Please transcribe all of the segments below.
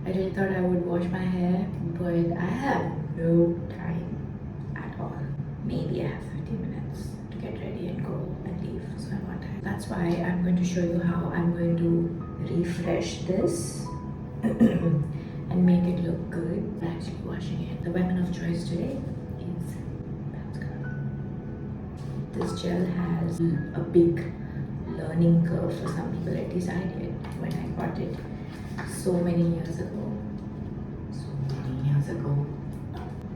I really thought I would wash my hair, but I have no time at all. Maybe I have 15 minutes to get ready and go and leave, so I want time. That's why I'm going to show you how I'm going to refresh this and make it look good. I'm actually washing it. The weapon of choice today is this gel has a big learning curve for some people. At least I did when I got it so many years ago.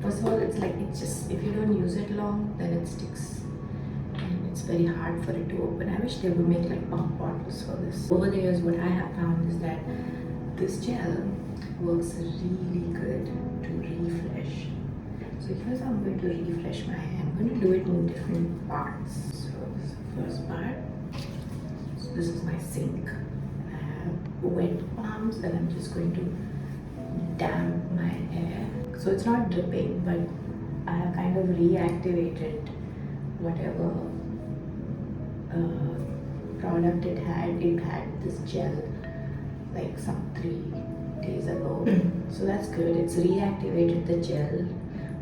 First of all, it's like, it's just, if you don't use it long, then it sticks and it's very hard for it to open. I wish they would make like pump bottles for this. Over the years, what I have found is that this gel works really good to refresh. So here's how I'm going to refresh my hair. I'm going to do it in different parts. So this is the first part. So this is my sink. I have wet palms and I'm just going to damp my hair. So it's not dripping, but I have kind of reactivated whatever product it had. It had this gel like some 3 days ago. So that's good. It's reactivated the gel.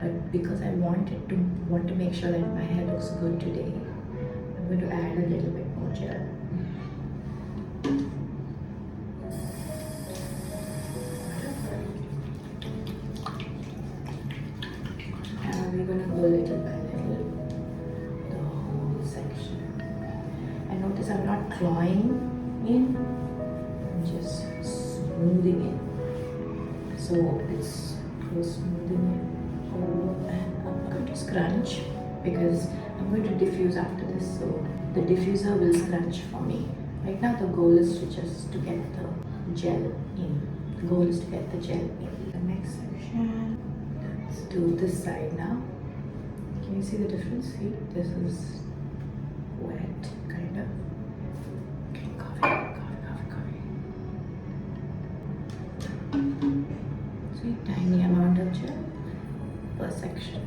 But because I want to make sure that my hair looks good today, I'm going to add a little bit more gel. We're going to go little by little, the whole section. And notice I'm not clawing in, I'm just smoothing it. So it's smoothing it over, and I'm going to scrunch because I'm going to diffuse after this. So the diffuser will scrunch for me. Right now the goal is to just to get the gel in. The goal is to get the gel in. The next section. Let's do this side now. Can you see the difference? See, this is wet, kind of. Okay, coffee. See, tiny amount of gel per section.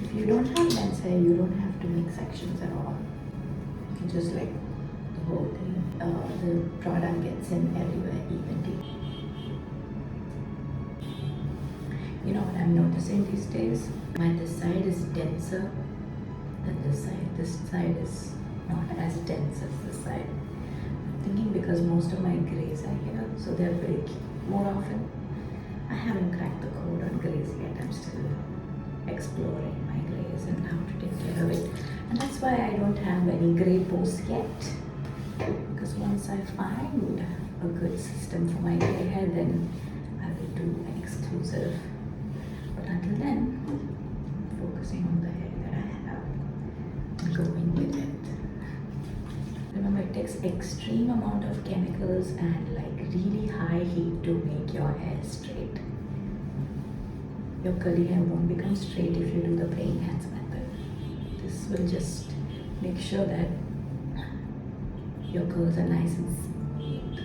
If you don't have dense hair, you don't have to make sections at all. You can just like the whole thing. The product gets in everywhere evenly. You know what I'm noticing these days? This side is denser than this side. This side is not as dense as this side. I'm thinking because most of my grays are here, so they're breaking more often. I haven't cracked the code on grays yet. I'm still exploring my grays and how to take care of it. And that's why I don't have any gray posts yet. Because once I find a good system for my gray hair, then I will do an exclusive. Until then, I'm focusing on the hair that I have and going with it. Remember, it takes extreme amount of chemicals and like really high heat to make your hair straight. Your curly hair won't become straight if you do the praying hands method. This will just make sure that your curls are nice and smooth.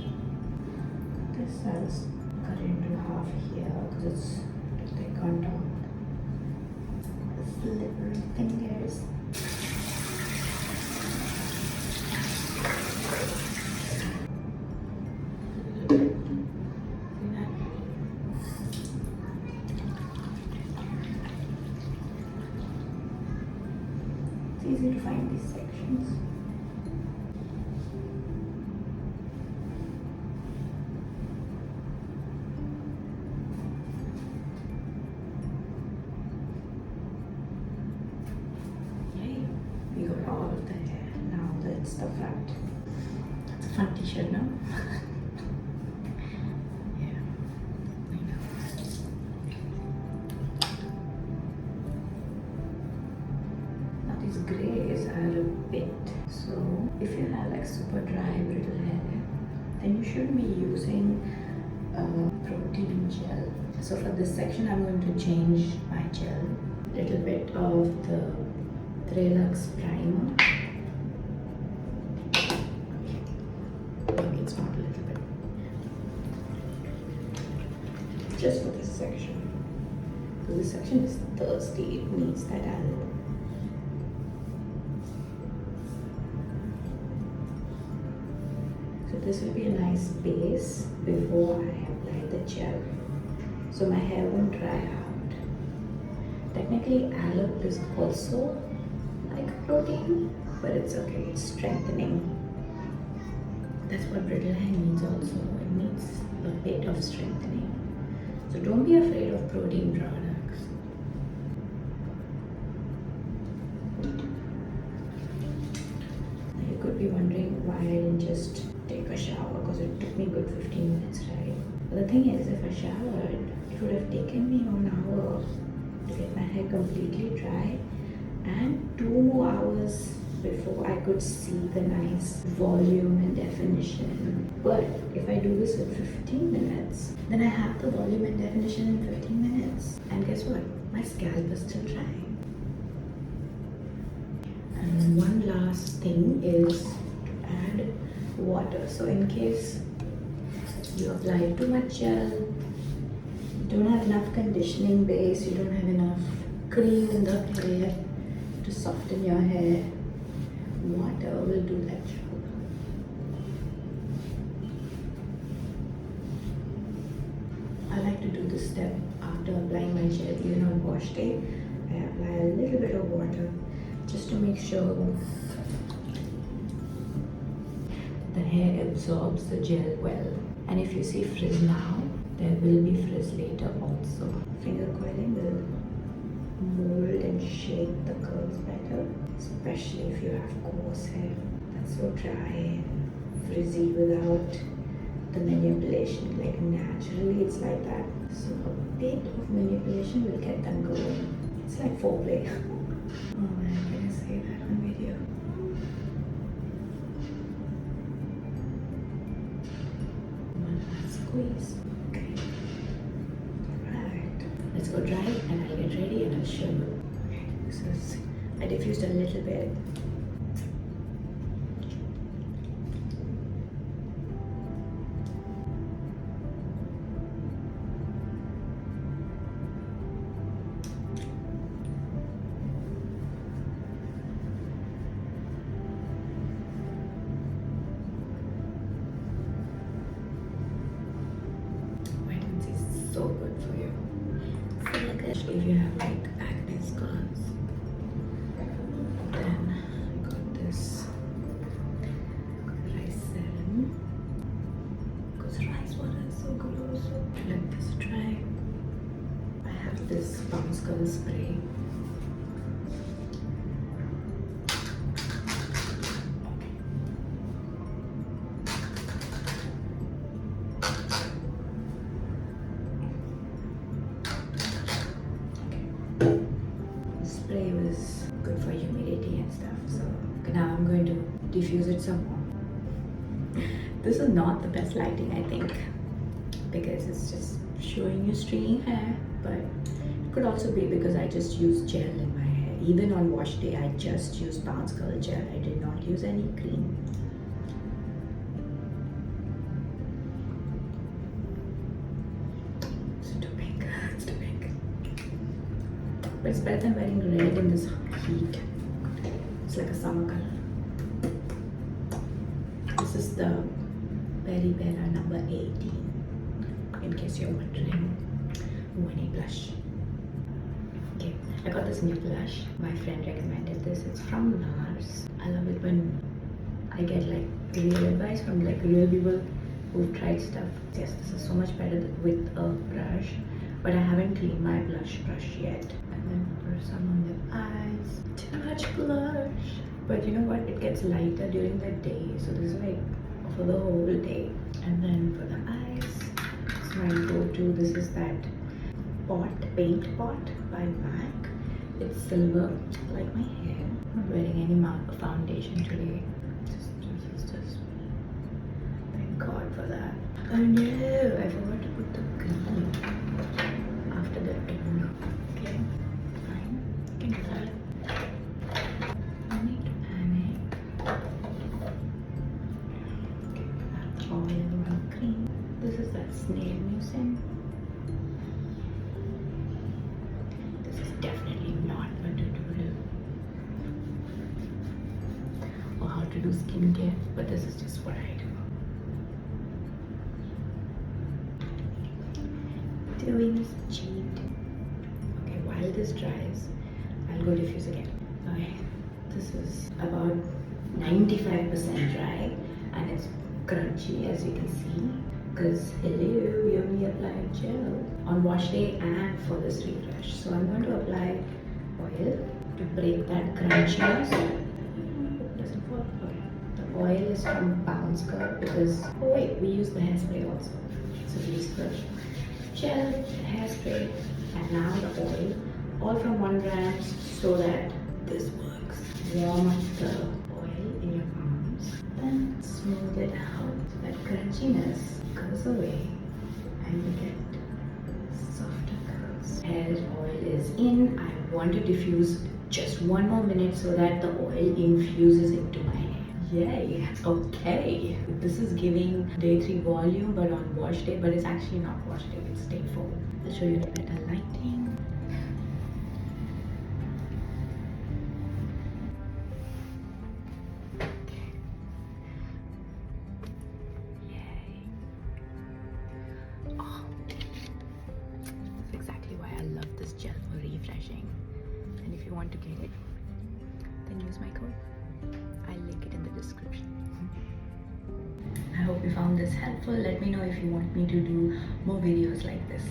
This has cut it into half here because it's on top. Slippery fingers. It's easy to find these sections. We got all of the hair. Now that's the front. That's a fun t-shirt now. Yeah, I know. Now these grays are a bit. So if you have like super dry brittle hair, then you should be using protein gel. So for this section, I'm going to change my gel. A little bit of the Relux primer. It's not a little bit. Just for this section. So this section is thirsty. It needs that alcohol. So this will be a nice base before I apply the gel, so my hair won't dry out. Technically, aloe is also like a protein, but it's okay, it's strengthening. That's what brittle hair needs also. It needs a bit of strengthening. So don't be afraid of protein products. You could be wondering why I didn't just take a shower, because it took me good 15 minutes, right? But the thing is, if I showered, it would have taken me 1 hour to get my hair completely dry and 2 more hours before I could see the nice volume and definition. But if I do this in 15 minutes, then I have the volume and definition in 15 minutes. And guess what? My scalp is still drying. And then one last thing is to add water. So in case you apply too much gel, you don't have enough conditioning base, you don't have enough cream in the hair to soften your hair, water will do that job. I like to do this step after applying my gel. Even on wash day, I apply a little bit of water just to make sure the hair absorbs the gel well. And if you see frizz now, there will be frizz later also. Finger coiling will mold and shape the curls better, especially if you have coarse hair that's so dry and frizzy without the manipulation. Like naturally it's like that, so a bit of manipulation will get them going. It's like foreplay. Oh man, can I say that on video? One last squeeze. Okay, right, let's go dry and I'll get ready and I'll show you. Okay, this is, I diffused a little bit. So good for you. If you have like acne scars, then I got this rice serum, because rice water is so good also. Let this dry. I have this palm skull spray. Spray was good for humidity and stuff, so now I'm going to diffuse it some more. This is not the best lighting, I think, because it's just showing you stringy hair, but it could also be because I just used gel in my hair. Even on wash day, I just used palm skull gel. I did not use any cream. But it's better than wearing red in this heat. It's like a summer color. This is the Berry Bella number 18, in case you're wondering. Ooh, I need blush. Okay, I got this new blush. My friend recommended this. It's from NARS. I love it when I get like real advice from like real people who've tried stuff. Yes, this is so much better with a brush, but I haven't cleaned my blush brush yet. And then put some on the eyes. Too much blush. But you know what? It gets lighter during the day. So this is like for the whole day. And then for the eyes, it's my go-to. This is that paint pot by MAC. It's silver, like my hair. I'm not wearing any foundation today. Just thank God for that. Oh no, I forgot to put the cream after the toner. Okay, fine. You can do that. No need to panic. Okay, that's all in one cream. This is that snail mucin. This is definitely not a tutorial or how to do skincare, but this is just what I do. doing is cheat. Okay, while this dries, I'll go diffuse again. Okay, this is about 95% dry and it's crunchy as you can see. Because hello, we only applied gel on wash day and for this refresh. So I'm going to apply oil to break that crunchiness. Doesn't fall. Okay. The oil is from Bounce Curl because oh wait, we use the hairspray also. So please brush gel, hairspray, and now the oil, all from 1 gram, so that this works. Warm up the oil in your arms and smooth it out. That crunchiness goes away and you get softer curls. Hair oil is in. I want to diffuse just 1 more minute so that the oil infuses into my hair. Yay! Okay, this is giving day 3 volume but on wash day, but it's actually not wash day, it's day 4. I'll show you the better lighting. That's exactly why I love this gel for refreshing. And if you want to get it, then use my code. I'll link it in the description. I hope you found this helpful. Let me know if you want me to do more videos like this.